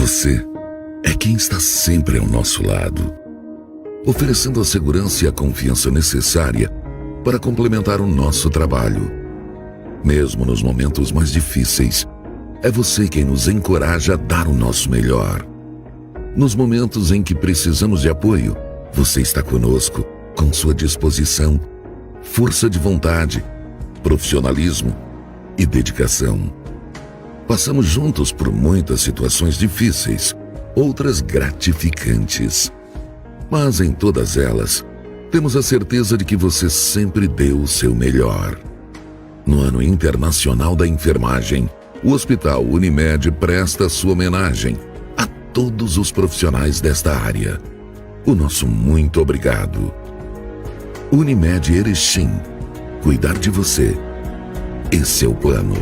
Você é quem está sempre ao nosso lado, oferecendo a segurança e a confiança necessária para complementar o nosso trabalho. Mesmo nos momentos mais difíceis, é você quem nos encoraja a dar o nosso melhor. Nos momentos em que precisamos de apoio, você está conosco, com sua disposição, força de vontade, profissionalismo e dedicação. Passamos juntos por muitas situações difíceis, outras gratificantes. Mas em todas elas, temos a certeza de que você sempre deu o seu melhor. No Ano Internacional da Enfermagem, o Hospital Unimed presta sua homenagem a todos os profissionais desta área. O nosso muito obrigado. Unimed Erechim. Cuidar de você. Esse é o plano.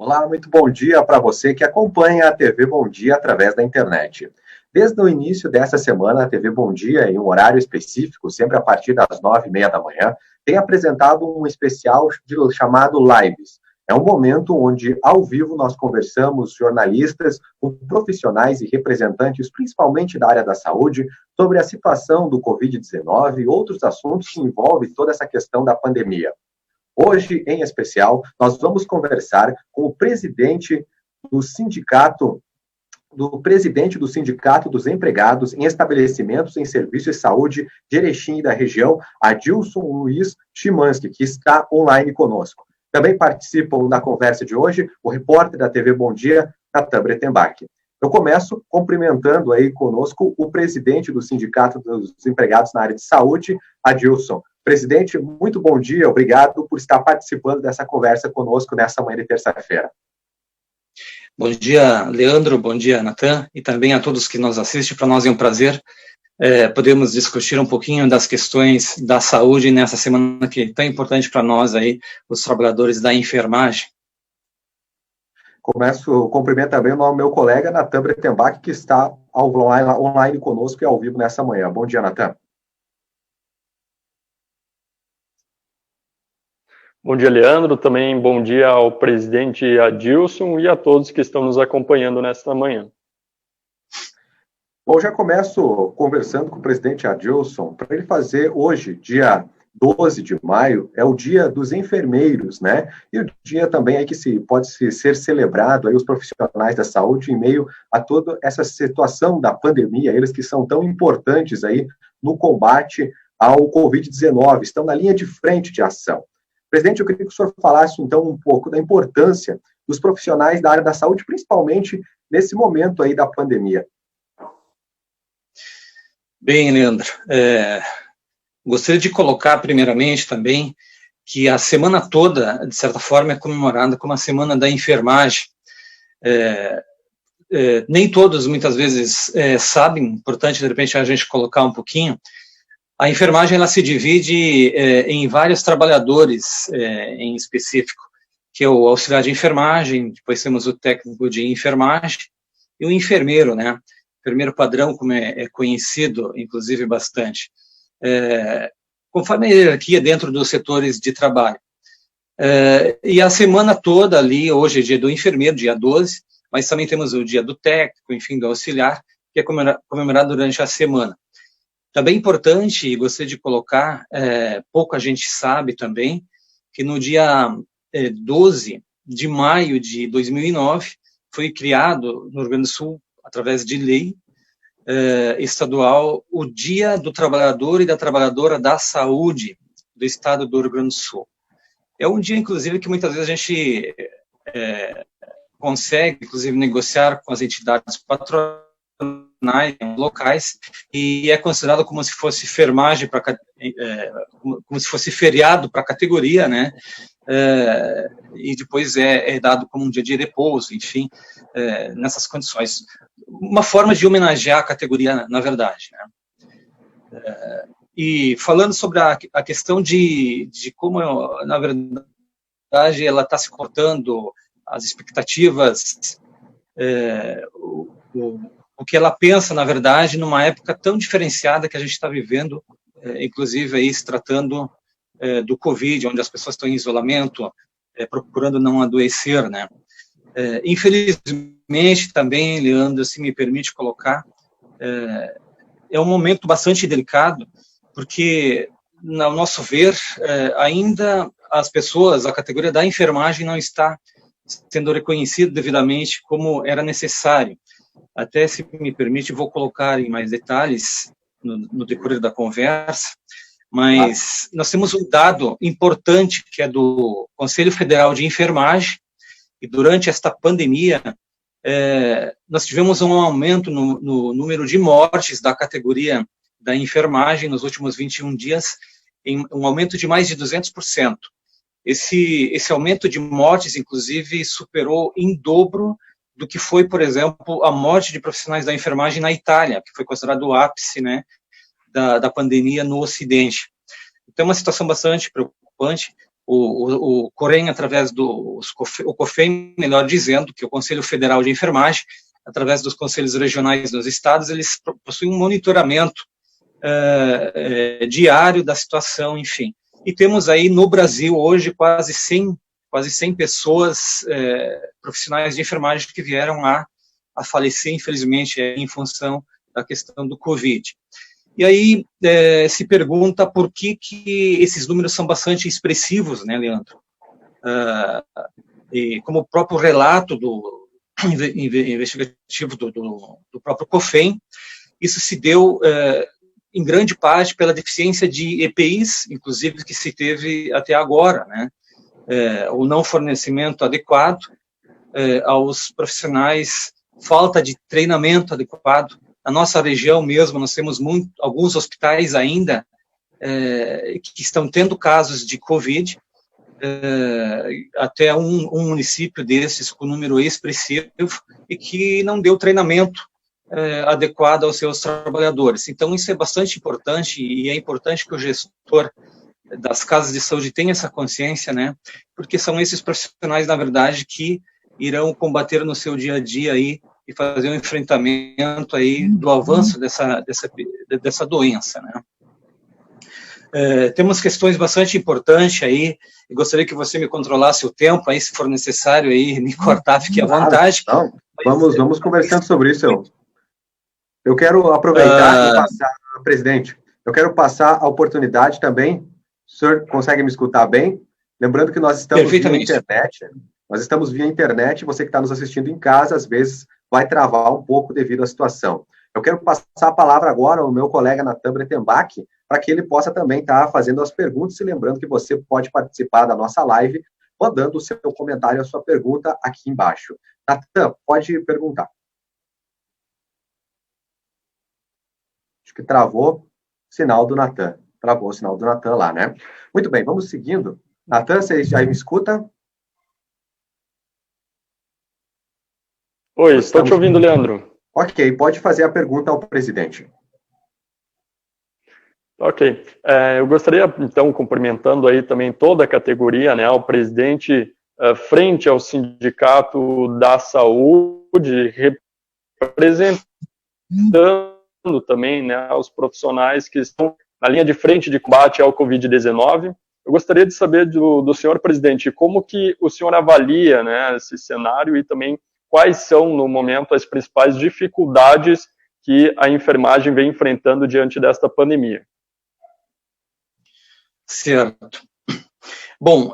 Olá, muito bom dia para você que acompanha a TV Bom Dia através da internet. Desde o início dessa semana, a TV Bom Dia, em um horário específico, sempre a partir das 9h30 da manhã, tem apresentado um especial chamado Lives. É um momento onde, ao vivo, nós conversamos, jornalistas, com profissionais e representantes, principalmente da área da saúde, sobre a situação do Covid-19 e outros assuntos que envolvem toda essa questão da pandemia. Hoje, em especial, nós vamos conversar com o presidente do Sindicato dos Empregados em Estabelecimentos em Serviços de Saúde de Erechim e da região, Adilson Luiz Chimansky, que está online conosco. Também participam da conversa de hoje o repórter da TV Bom Dia, Natan Bretenbach. Eu começo cumprimentando aí conosco o presidente do Sindicato dos Empregados na área de saúde, Adilson. Presidente, muito bom dia, obrigado por estar participando dessa conversa conosco nessa manhã de terça-feira. Bom dia, Leandro, bom dia, Natan, e também a todos que nos assistem. Para nós é um prazer podermos discutir um pouquinho das questões da saúde nessa semana que é tão importante para nós aí, os trabalhadores da enfermagem. Cumprimento também o meu colega Natan Bretenbach, que está online conosco e ao vivo nessa manhã. Bom dia, Natan. Bom dia, Leandro. Também bom dia ao presidente Adilson e a todos que estão nos acompanhando nesta manhã. Bom, já começo conversando com o presidente Adilson para ele fazer hoje, dia 12 de maio, é o dia dos enfermeiros, né? E o dia também aí que pode ser celebrado aí os profissionais da saúde em meio a toda essa situação da pandemia, eles que são tão importantes aí no combate ao Covid-19, estão na linha de frente de ação. Presidente, eu queria que o senhor falasse, então, um pouco da importância dos profissionais da área da saúde, principalmente nesse momento aí da pandemia. Bem, Leandro, gostaria de colocar, primeiramente, também, que a semana toda, de certa forma, é comemorada como a Semana da Enfermagem. Nem todos, muitas vezes, sabem, importante, de repente, a gente colocar um pouquinho. A enfermagem ela se divide em vários trabalhadores em específico, que é o auxiliar de enfermagem, depois temos o técnico de enfermagem e o enfermeiro, né? Enfermeiro padrão, como é conhecido, inclusive, bastante. Conforme a hierarquia dentro dos setores de trabalho. E a semana toda ali, hoje é dia do enfermeiro, dia 12, mas também temos o dia do técnico, enfim, do auxiliar, que é comemorado durante a semana. Também importante, e gostaria de colocar, pouco a gente sabe também, que no dia 12 de maio de 2009, foi criado no Rio Grande do Sul, através de lei estadual, o Dia do Trabalhador e da Trabalhadora da Saúde do Estado do Rio Grande do Sul. É um dia, inclusive, que muitas vezes a gente consegue, inclusive, negociar com as entidades patronais, locais, e é considerado como se fosse como se fosse feriado para a categoria, né? E depois é dado como um dia de repouso, enfim, nessas condições. Uma forma de homenagear a categoria, na verdade, né? E falando sobre a questão de como, na verdade, ela está se cortando as expectativas, o que ela pensa, na verdade, numa época tão diferenciada que a gente está vivendo, inclusive aí se tratando do Covid, onde as pessoas estão em isolamento, procurando não adoecer, né? Infelizmente, também, Leandro, se me permite colocar, é um momento bastante delicado, porque, ao nosso ver, ainda as pessoas, a categoria da enfermagem não está sendo reconhecida devidamente como era necessário. Até, se me permite, vou colocar em mais detalhes no decorrer da conversa, mas nós temos um dado importante, que é do Conselho Federal de Enfermagem, e durante esta pandemia, nós tivemos um aumento no número de mortes da categoria da enfermagem nos últimos 21 dias, em um aumento de mais de 200%. Esse aumento de mortes, inclusive, superou em dobro do que foi, por exemplo, a morte de profissionais da enfermagem na Itália, que foi considerado o ápice, né, da pandemia no Ocidente. Então, é uma situação bastante preocupante. O COREN, através o COFEM, melhor dizendo, que é o Conselho Federal de Enfermagem, através dos conselhos regionais nos estados, eles possuem um monitoramento diário da situação, enfim. E temos aí no Brasil hoje quase 100 pessoas, profissionais de enfermagem, que vieram a falecer, infelizmente, em função da questão do Covid. E aí se pergunta por que esses números são bastante expressivos, né, Leandro? E como o próprio relato investigativo do próprio COFEM, isso se deu em grande parte pela deficiência de EPIs, inclusive, que se teve até agora, né? O não fornecimento adequado aos profissionais, falta de treinamento adequado. Na nossa região mesmo, nós temos alguns hospitais ainda que estão tendo casos de Covid, até um município desses com número expressivo, e que não deu treinamento adequado aos seus trabalhadores. Então, isso é bastante importante, e é importante que o gestor das casas de saúde tenha essa consciência, né? Porque são esses profissionais, na verdade, que irão combater no seu dia a dia aí e fazer um enfrentamento aí do avanço dessa doença, né? Temos questões bastante importantes aí, e gostaria que você me controlasse o tempo aí, se for necessário aí, me cortar, fique à vontade. Não, vamos conversando sobre isso. Eu quero aproveitar e passar, presidente, eu quero passar a oportunidade também. O senhor consegue me escutar bem? Lembrando que nós estamos via internet. Nós estamos via internet, você que está nos assistindo em casa, às vezes vai travar um pouco devido à situação. Eu quero passar a palavra agora ao meu colega Natan Bretenbach, para que ele possa também estar fazendo as perguntas, e lembrando que você pode participar da nossa live, mandando o seu comentário, a sua pergunta aqui embaixo. Natan, pode perguntar. Acho que travou o sinal do Natan. Travou o sinal do Natan lá, né? Muito bem, vamos seguindo. Natan, você já me escuta? Oi, estou te ouvindo, Leandro. Ok, pode fazer a pergunta ao presidente. Ok. Eu gostaria, então, cumprimentando aí também toda a categoria, né, ao presidente, frente ao Sindicato da Saúde, representando também, né, os profissionais que estão na linha de frente de combate ao Covid-19. Eu gostaria de saber do senhor presidente, como que o senhor avalia, né, esse cenário, e também quais são, no momento, as principais dificuldades que a enfermagem vem enfrentando diante desta pandemia. Certo. Bom,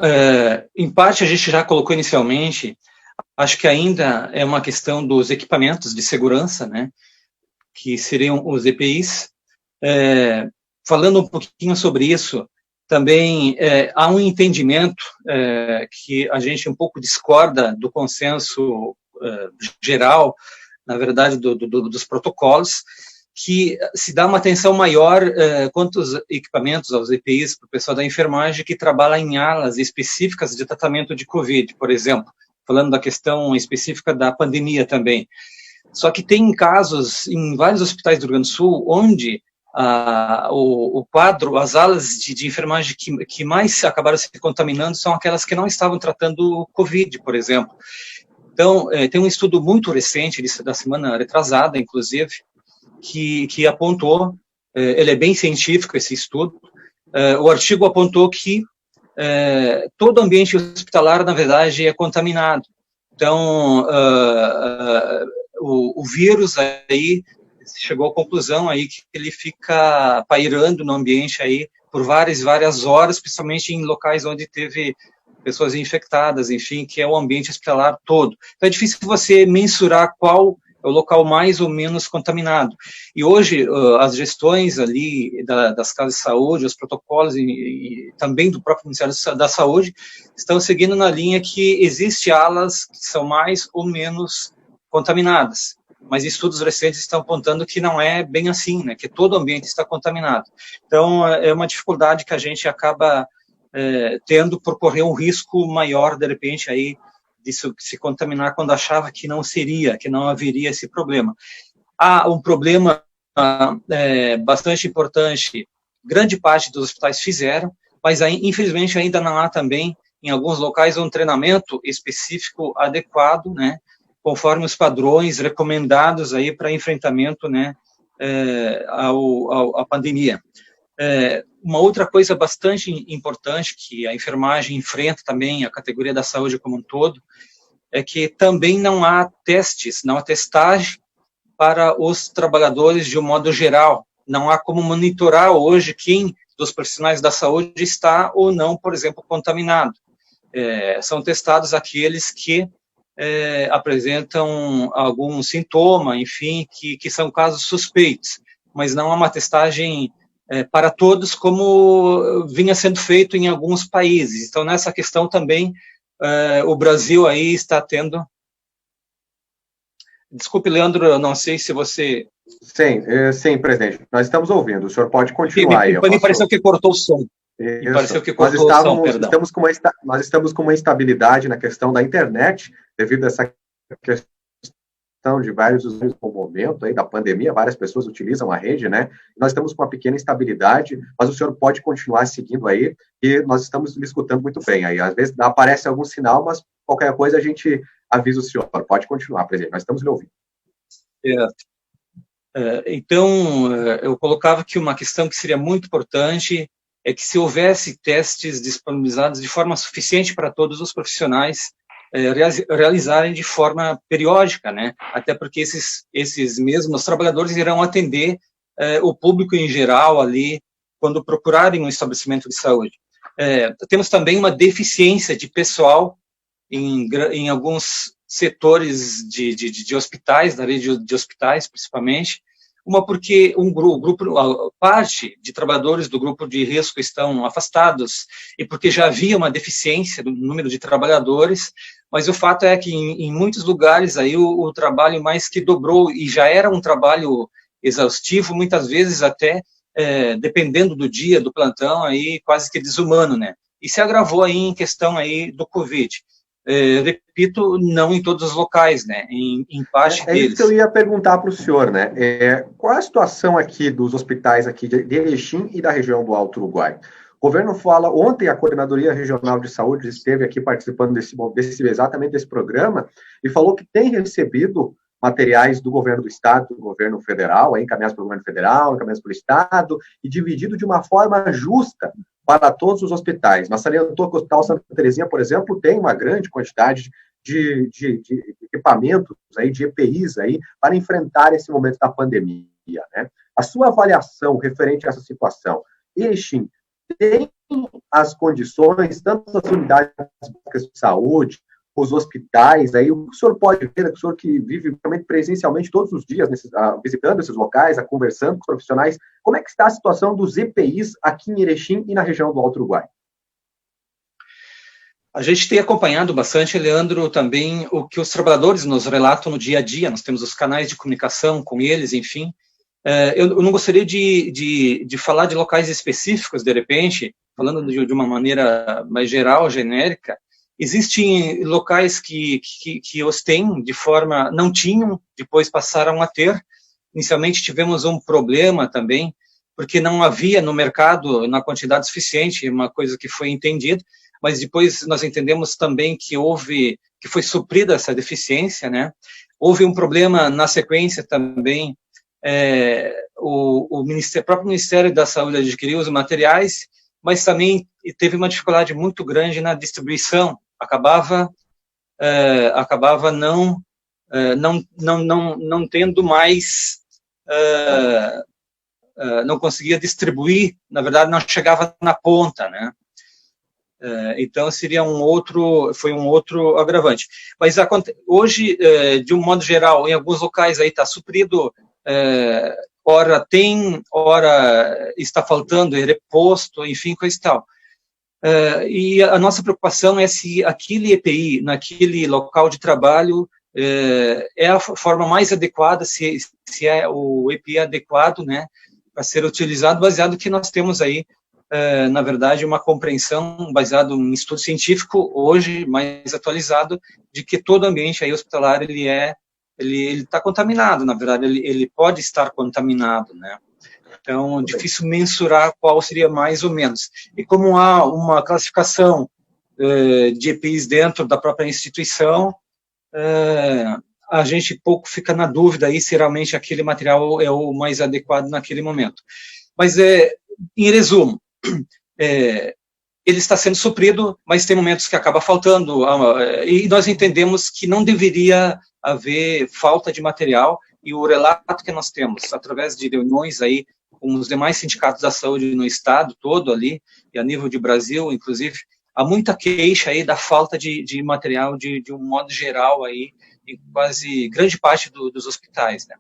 em parte a gente já colocou inicialmente, acho que ainda é uma questão dos equipamentos de segurança, né, que seriam os EPIs. Falando um pouquinho sobre isso, também há um entendimento que a gente um pouco discorda do consenso geral, na verdade, dos protocolos, que se dá uma atenção maior quanto aos equipamentos, aos EPIs, para o pessoal da enfermagem que trabalha em alas específicas de tratamento de Covid, por exemplo, falando da questão específica da pandemia também. Só que tem casos em vários hospitais do Rio Grande do Sul onde o quadro, as alas de enfermagem que mais acabaram se contaminando são aquelas que não estavam tratando Covid, por exemplo. Então, tem um estudo muito recente, da semana retrasada, inclusive, que apontou, ele é bem científico, esse estudo, o artigo apontou que todo ambiente hospitalar, na verdade, é contaminado. Então, o vírus aí chegou à conclusão aí que ele fica pairando no ambiente aí por várias horas, principalmente em locais onde teve pessoas infectadas, enfim, que é o ambiente hospitalar todo. Então é difícil você mensurar qual é o local mais ou menos contaminado. E hoje as gestões ali das casas de saúde, os protocolos e também do próprio Ministério da Saúde estão seguindo na linha que existe alas que são mais ou menos contaminadas. Mas estudos recentes estão apontando que não é bem assim, né? Que todo o ambiente está contaminado. Então, é uma dificuldade que a gente acaba tendo por correr um risco maior, de repente, aí, de se contaminar quando achava que não seria, que não haveria esse problema. Há um problema bastante importante, grande parte dos hospitais fizeram, mas infelizmente ainda não há também, em alguns locais, um treinamento específico adequado, né? Conforme os padrões recomendados aí para enfrentamento, né, à pandemia. Uma outra coisa bastante importante que a enfermagem enfrenta também, a categoria da saúde como um todo, é que também não há testes, não há testagem para os trabalhadores de um modo geral. Não há como monitorar hoje quem dos profissionais da saúde está ou não, por exemplo, contaminado. São testados aqueles que apresentam algum sintoma, enfim, que são casos suspeitos, mas não há uma testagem para todos como vinha sendo feito em alguns países. Então, nessa questão também, o Brasil aí está tendo... Desculpe, Leandro, eu não sei se você... Sim, presidente, nós estamos ouvindo, o senhor pode continuar aí. Me pareceu que cortou o som. Pareceu que cortou o som, perdão. Nós estamos com uma instabilidade na questão da internet, devido a essa questão de vários usuários no momento aí da pandemia, várias pessoas utilizam a rede, né? Nós estamos com uma pequena instabilidade, mas o senhor pode continuar seguindo aí, e nós estamos lhe escutando muito bem aí. Às vezes aparece algum sinal, mas qualquer coisa a gente avisa o senhor. Pode continuar, presidente, nós estamos lhe ouvindo. Então, eu colocava que uma questão que seria muito importante é que se houvesse testes disponibilizados de forma suficiente para todos os profissionais realizarem de forma periódica, né? Até porque esses mesmos trabalhadores irão atender o público em geral ali quando procurarem um estabelecimento de saúde. Temos também uma deficiência de pessoal em alguns setores de hospitais, da rede de hospitais principalmente, uma porque parte de trabalhadores do grupo de risco estão afastados e porque já havia uma deficiência no número de trabalhadores, mas o fato é que em muitos lugares aí o trabalho mais que dobrou e já era um trabalho exaustivo, muitas vezes até, dependendo do dia, do plantão, aí quase que desumano, né? E se agravou aí em questão aí do Covid. Repito, não em todos os locais, né? Em parte deles. É isso que eu ia perguntar para o senhor, né? Qual é a situação aqui dos hospitais aqui de Erechim e da região do Alto Uruguai? O governo fala, ontem a Coordenadoria Regional de Saúde esteve aqui participando exatamente desse programa e falou que tem recebido materiais do governo do estado, do governo federal, encaminhados pelo governo federal, encaminhados pelo estado e dividido de uma forma justa para todos os hospitais. Mas salientou que o Hospital Santa Terezinha, por exemplo, tem uma grande quantidade de equipamentos, aí, de EPIs aí, para enfrentar esse momento da pandemia, né? A sua avaliação referente a essa situação, Erechim tem as condições, tanto as unidades básicas de saúde, os hospitais, aí o senhor pode ver, o senhor que vive realmente presencialmente todos os dias, visitando esses locais, conversando com os profissionais, como é que está a situação dos EPIs aqui em Erechim e na região do Alto Uruguai? A gente tem acompanhado bastante, Leandro, também o que os trabalhadores nos relatam no dia a dia, nós temos os canais de comunicação com eles, enfim. Eu não gostaria de falar de locais específicos, de repente, falando de uma maneira mais geral, genérica. Existem locais que os têm de forma, não tinham, depois passaram a ter. Inicialmente tivemos um problema também, porque não havia no mercado na quantidade suficiente, uma coisa que foi entendida, mas depois nós entendemos também que foi suprida essa deficiência, né? Houve um problema na sequência também o próprio Ministério da Saúde adquiriu os materiais, mas também teve uma dificuldade muito grande na distribuição, acabava não tendo mais, não conseguia distribuir, na verdade não chegava na ponta, né? Então foi um outro agravante. Mas hoje, de um modo geral, em alguns locais aí está suprido, ora tem, ora está faltando, é reposto, enfim, coisa e tal. E a nossa preocupação é se aquele EPI, naquele local de trabalho, é a forma mais adequada, se é o EPI adequado, né, para ser utilizado, baseado que nós temos aí, na verdade, uma compreensão baseada em estudo científico, hoje mais atualizado, de que todo ambiente aí hospitalar, ele está contaminado, na verdade, ele pode estar contaminado, né? Então, difícil mensurar qual seria mais ou menos. E como há uma classificação de EPIs dentro da própria instituição, a gente pouco fica na dúvida aí se realmente aquele material é o mais adequado naquele momento. Mas, em resumo, ele está sendo suprido, mas tem momentos que acaba faltando, e nós entendemos que não deveria haver falta de material, e o relato que nós temos, através de reuniões aí com os demais sindicatos da saúde no estado todo ali, e a nível de Brasil, inclusive, há muita queixa aí da falta de material de um modo geral aí, em quase grande parte dos hospitais, né?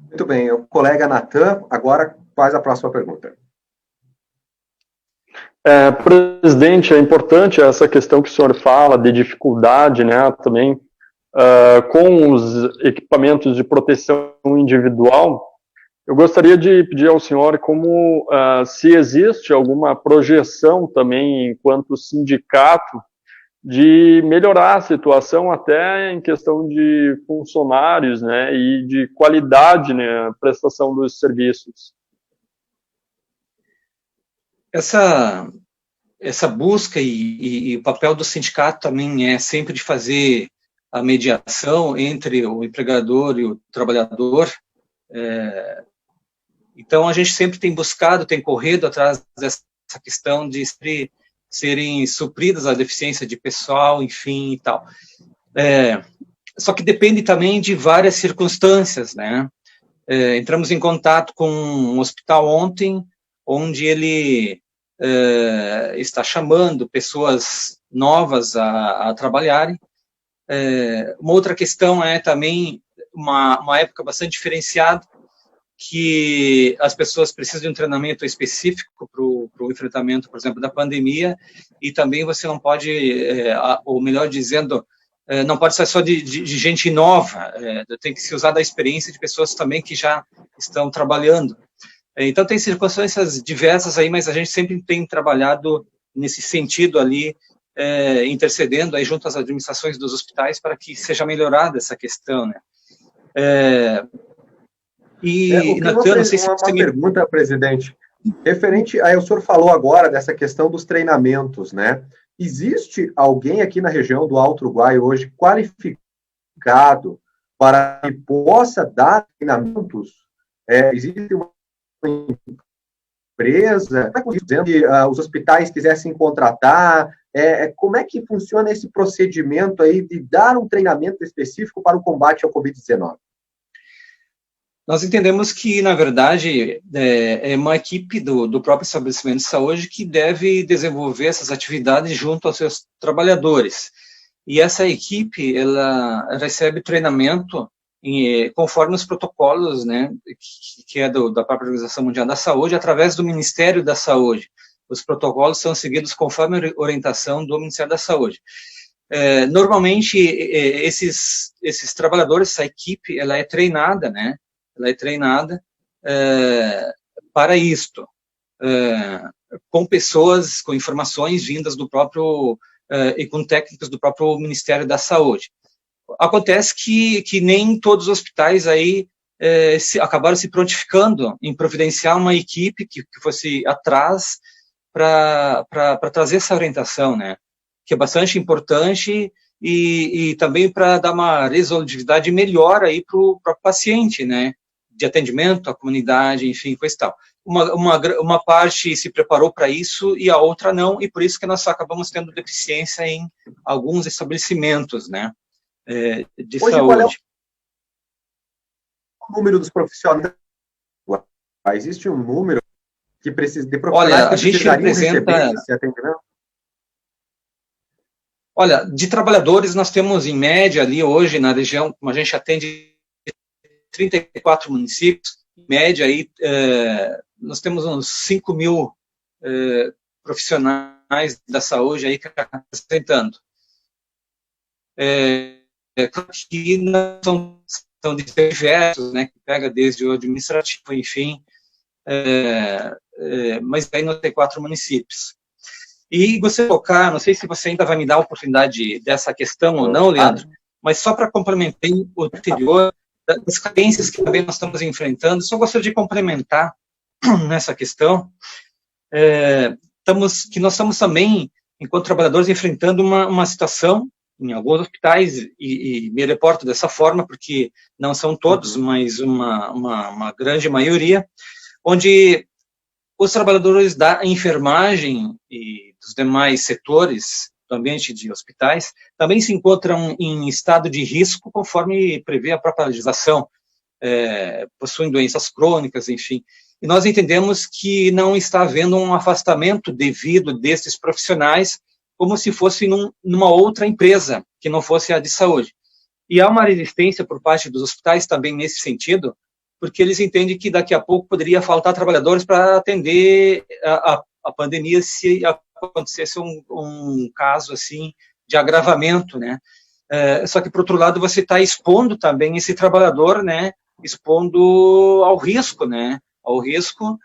Muito bem, o colega Natan agora faz a próxima pergunta. Presidente, é importante essa questão que o senhor fala de dificuldade, né, também com os equipamentos de proteção individual. Eu gostaria de pedir ao senhor como se existe alguma projeção também, enquanto sindicato, de melhorar a situação até em questão de funcionários, né, e de qualidade, né, prestação dos serviços. Essa busca e o papel do sindicato também é sempre de fazer a mediação entre o empregador e o trabalhador. Então, a gente sempre tem buscado, tem corrido atrás dessa questão de serem supridas a deficiência de pessoal, enfim, e tal. Só que depende também de várias circunstâncias, né? Entramos em contato com um hospital ontem, onde ele está chamando pessoas novas a trabalharem. Uma outra questão é também uma época bastante diferenciada, que as pessoas precisam de um treinamento específico para o enfrentamento, por exemplo, da pandemia, e também você não pode, ou melhor dizendo, não pode ser só de gente nova, tem que se usar da experiência de pessoas também que já estão trabalhando. Então, tem circunstâncias diversas aí, mas a gente sempre tem trabalhado nesse sentido ali, intercedendo aí junto às administrações dos hospitais para que seja melhorada essa questão, né? Uma pergunta, presidente, referente o senhor falou agora dessa questão dos treinamentos, né? Existe alguém aqui na região do Alto Uruguai hoje qualificado para que possa dar treinamentos? Existe uma empresa, dizendo que os hospitais quisessem contratar, como é que funciona esse procedimento aí de dar um treinamento específico para o combate ao Covid-19? Nós entendemos que, na verdade, é uma equipe do próprio estabelecimento de saúde que deve desenvolver essas atividades junto aos seus trabalhadores. E essa equipe, ela recebe treinamento conforme os protocolos, né, que é da própria Organização Mundial da Saúde, através do Ministério da Saúde. Os protocolos são seguidos conforme a orientação do Ministério da Saúde. Normalmente, esses trabalhadores, essa equipe, ela é treinada, né, para isto, com pessoas, com informações vindas do próprio, e com técnicos do próprio Ministério da Saúde. Acontece que nem todos os hospitais aí acabaram se prontificando em providenciar uma equipe que fosse atrás para trazer essa orientação, né, que é bastante importante e também para dar uma resolutividade melhor aí para o paciente, né, de atendimento à comunidade, enfim, coisa e tal. Uma parte se preparou para isso e a outra não, e por isso que nós acabamos tendo deficiência em alguns estabelecimentos, né, de Hoje, saúde. qual é o número dos profissionais? Existe um número que precisa de profissionais. Olha, a gente representa... esse atendimento? Olha, de trabalhadores nós temos em média ali hoje na região, como a gente atende 34 municípios, em média aí nós temos uns 5 mil profissionais da saúde aí representando. Aqui são diversos, né, que pega desde o administrativo, enfim, mas aí nós temos 4 municípios. E você tocar, não sei se você ainda vai me dar a oportunidade dessa questão ou não, Leandro, mas só para complementar o anterior, das carências que também nós estamos enfrentando, só gostaria de complementar nessa questão, que nós estamos também, enquanto trabalhadores, enfrentando uma situação em alguns hospitais, e me reporto dessa forma, porque não são todos, mas uma grande maioria, onde os trabalhadores da enfermagem e dos demais setores do ambiente de hospitais também se encontram em estado de risco, conforme prevê a própria legislação, possuem doenças crônicas, enfim. E nós entendemos que não está havendo um afastamento devido desses profissionais, como se fosse numa outra empresa, que não fosse a de saúde. E há uma resistência por parte dos hospitais também nesse sentido, porque eles entendem que daqui a pouco poderia faltar trabalhadores para atender a pandemia se acontecesse um caso assim de agravamento, né? Só que, por outro lado, você está expondo também esse trabalhador, né? Expondo ao risco, né? Ao risco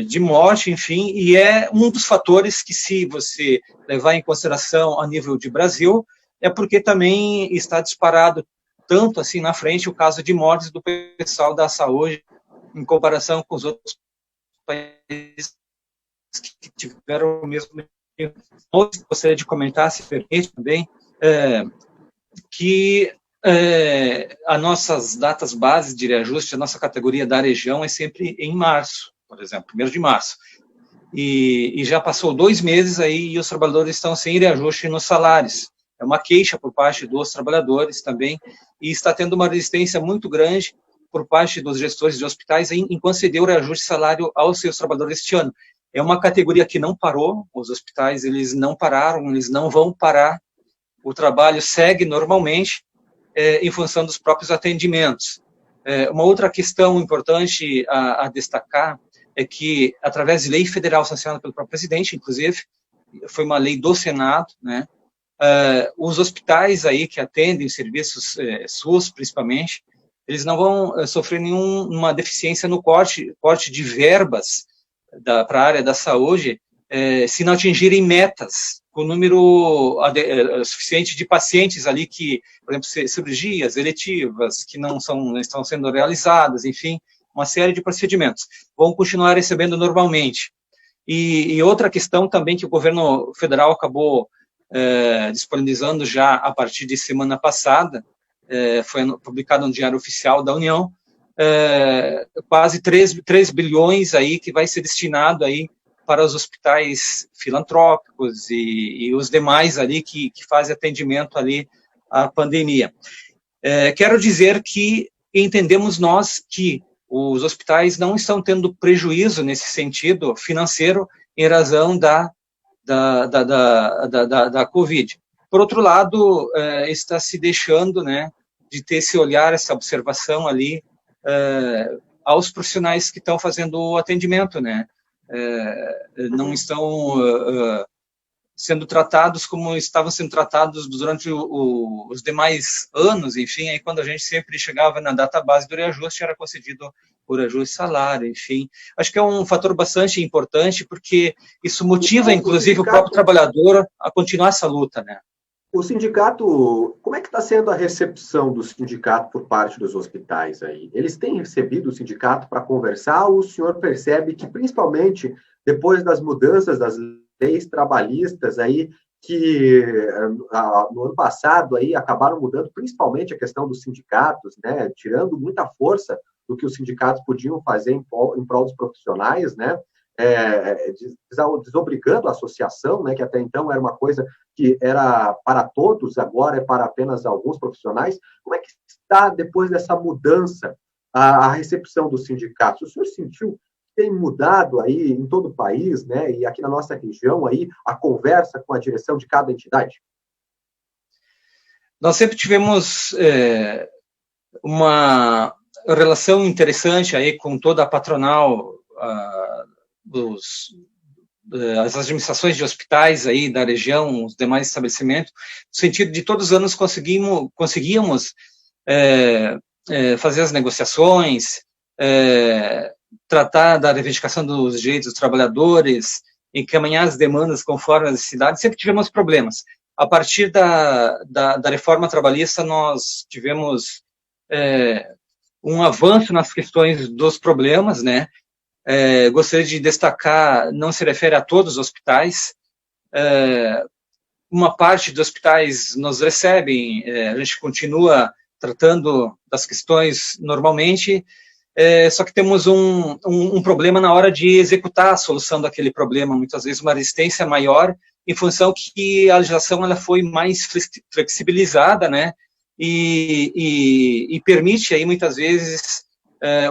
de morte, enfim, e é um dos fatores que, se você levar em consideração a nível de Brasil, é porque também está disparado tanto assim na frente o caso de mortes do pessoal da saúde em comparação com os outros países que tiveram o mesmo. Gostaria de comentar, se permite também, que as nossas datas bases de reajuste, a nossa categoria da região é sempre em março, por exemplo, 1º de março. E já passou 2 meses aí e os trabalhadores estão sem reajuste nos salários. É uma queixa por parte dos trabalhadores também, e está tendo uma resistência muito grande por parte dos gestores de hospitais em conceder o reajuste de salário aos seus trabalhadores este ano. É uma categoria que não parou, os hospitais eles não pararam, eles não vão parar, o trabalho segue normalmente em função dos próprios atendimentos. Uma outra questão importante a destacar é que, através de lei federal sancionada pelo próprio presidente, inclusive, foi uma lei do Senado, né? Os hospitais aí que atendem os serviços SUS, principalmente, eles não vão sofrer nenhuma deficiência no corte de verbas para a área da saúde, se não atingirem metas, com número suficiente de pacientes ali que, por exemplo, cirurgias eletivas que não estão sendo realizadas, enfim, uma série de procedimentos, vão continuar recebendo normalmente. E outra questão também que o governo federal acabou disponibilizando já a partir de semana passada, foi publicado no Diário Oficial da União, quase 3 bilhões aí que vai ser destinado aí para os hospitais filantrópicos e os demais ali que fazem atendimento ali à pandemia. Quero dizer que entendemos nós que os hospitais não estão tendo prejuízo nesse sentido financeiro em razão da Covid. Por outro lado, está se deixando, né, de ter esse olhar, essa observação ali aos profissionais que estão fazendo o atendimento, né? Não estão sendo tratados como estavam sendo tratados durante os demais anos, enfim, aí quando a gente sempre chegava na data base do reajuste, era concedido o reajuste de salário, enfim. Acho que é um fator bastante importante, porque isso motiva, inclusive, o próprio trabalhador a continuar essa luta, né? O sindicato, como é que está sendo a recepção do sindicato por parte dos hospitais aí? Eles têm recebido o sindicato para conversar, ou o senhor percebe que, principalmente depois das mudanças das leis trabalhistas aí, que no ano passado aí acabaram mudando principalmente a questão dos sindicatos, né, tirando muita força do que os sindicatos podiam fazer em prol dos profissionais, né, desobrigando a associação, né, que até então era uma coisa que era para todos, agora é para apenas alguns profissionais. Como é que está, depois dessa mudança, a recepção dos sindicatos? O senhor sentiu que tem mudado aí em todo o país, né, e aqui na nossa região, aí, a conversa com a direção de cada entidade? Nós sempre tivemos uma relação interessante aí com toda a patronal, as administrações de hospitais aí da região, os demais estabelecimentos, no sentido de todos os anos conseguíamos fazer as negociações, tratar da reivindicação dos direitos dos trabalhadores, encaminhar as demandas conforme as necessidades. Sempre tivemos problemas. A partir da reforma trabalhista, nós tivemos um avanço nas questões dos problemas, né? Gostaria de destacar, não se refere a todos os hospitais, uma parte dos hospitais nos recebem, a gente continua tratando das questões normalmente, só que temos um problema na hora de executar a solução daquele problema, muitas vezes uma resistência maior, em função que a legislação ela foi mais flexibilizada, né, e permite aí muitas vezes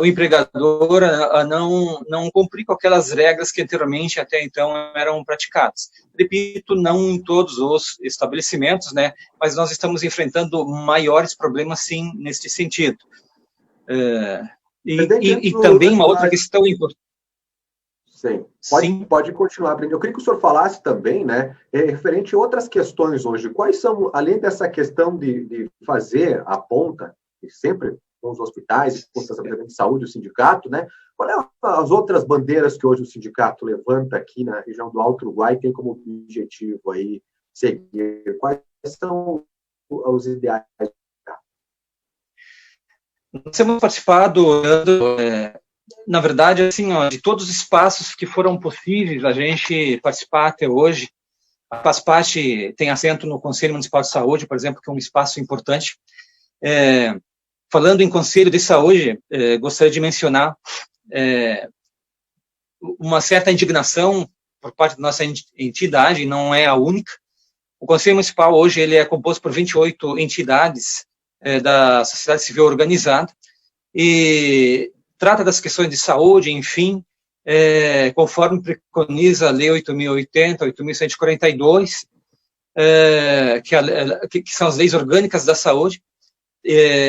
o empregador a não cumprir com aquelas regras que anteriormente até então eram praticadas. Repito, não em todos os estabelecimentos, né, mas nós estamos enfrentando maiores problemas sim neste sentido. E também uma outra questão importante. Sim, pode continuar, Breno. Eu queria que o senhor falasse também, né, referente a outras questões hoje. Quais são, além dessa questão de fazer a ponta, e sempre com os hospitais, com o Estado de Saúde, o sindicato, né? Quais são as outras bandeiras que hoje o sindicato levanta aqui na região do Alto Uruguai, tem como objetivo aí seguir? Quais são os ideais? Nós temos participado, na verdade, assim, de todos os espaços que foram possíveis a gente participar até hoje. A PASPAT tem assento no Conselho Municipal de Saúde, por exemplo, que é um espaço importante. Falando em Conselho de Saúde, gostaria de mencionar uma certa indignação por parte da nossa entidade, não é a única. O Conselho Municipal hoje ele é composto por 28 entidades da sociedade civil organizada e trata das questões de saúde, enfim, conforme preconiza a Lei 8.080, 8.142, que são as leis orgânicas da saúde.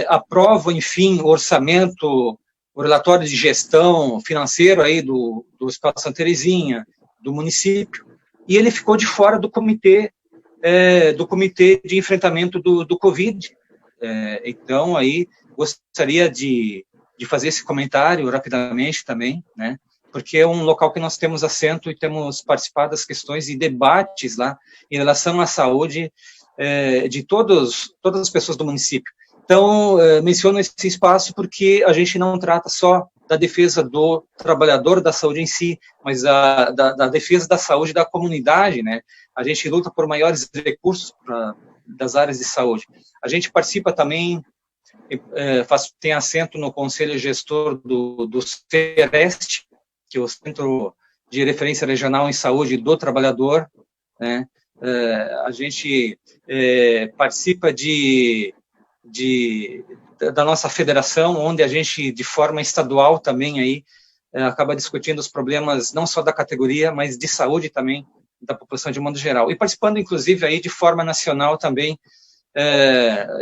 Aprova, enfim, o orçamento, o relatório de gestão financeiro aí do Hospital Santa Terezinha, do município, e ele ficou de fora do comitê de enfrentamento do Covid. Então, aí, gostaria de fazer esse comentário rapidamente também, né, porque é um local que nós temos assento e temos participado das questões e debates lá em relação à saúde de todas as pessoas do município. Então, menciono esse espaço porque a gente não trata só da defesa do trabalhador da saúde em si, mas da defesa da saúde da comunidade, né? A gente luta por maiores recursos das áreas de saúde. A gente participa também, tem assento no Conselho Gestor do CEREST, que é o Centro de Referência Regional em Saúde do Trabalhador, né? A gente participa da nossa federação, onde a gente, de forma estadual também, aí, acaba discutindo os problemas não só da categoria, mas de saúde também, da população de modo geral. E participando, inclusive, aí de forma nacional também,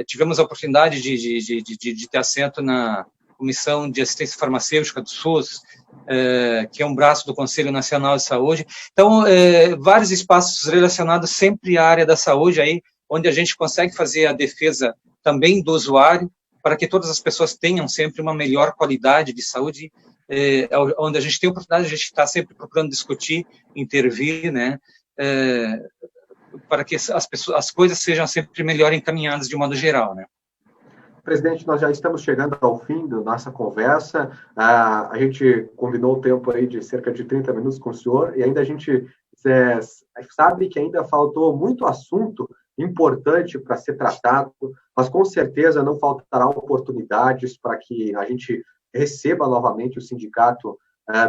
tivemos a oportunidade de ter assento na Comissão de Assistência Farmacêutica do SUS, que é um braço do Conselho Nacional de Saúde. Então, vários espaços relacionados sempre à área da saúde, aí, onde a gente consegue fazer a defesa também do usuário, para que todas as pessoas tenham sempre uma melhor qualidade de saúde, onde a gente tem a oportunidade, a gente está sempre procurando discutir, intervir, né, para que as coisas sejam sempre melhor encaminhadas de modo geral, né. Presidente, nós já estamos chegando ao fim da nossa conversa. A gente combinou o tempo aí de cerca de 30 minutos com o senhor e ainda a gente sabe que ainda faltou muito assunto importante para ser tratado, mas com certeza não faltará oportunidades para que a gente receba novamente o Sindicato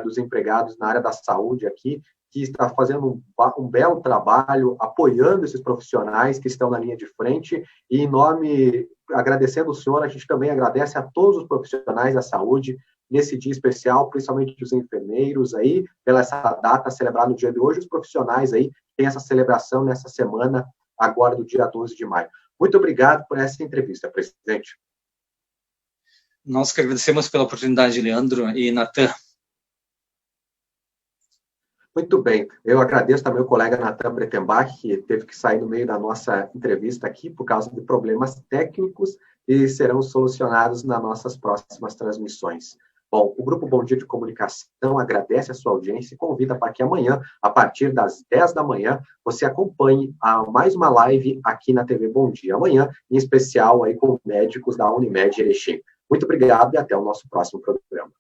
dos Empregados na área da saúde aqui, que está fazendo um belo trabalho, apoiando esses profissionais que estão na linha de frente, e em nome, agradecendo o senhor, a gente também agradece a todos os profissionais da saúde, nesse dia especial, principalmente os enfermeiros aí, pela essa data celebrada no dia de hoje, os profissionais aí, tem essa celebração nessa semana, agora do dia 12 de maio. Muito obrigado por essa entrevista, presidente. Nós que agradecemos pela oportunidade, Leandro e Natan. Muito bem, eu agradeço também o colega Natan Breitenbach, que teve que sair no meio da nossa entrevista aqui por causa de problemas técnicos e serão solucionados nas nossas próximas transmissões. Bom, o Grupo Bom Dia de Comunicação agradece a sua audiência e convida para que amanhã, a partir das 10 da manhã, você acompanhe mais uma live aqui na TV Bom Dia. Amanhã, em especial, aí com médicos da Unimed Erechim. Muito obrigado e até o nosso próximo programa.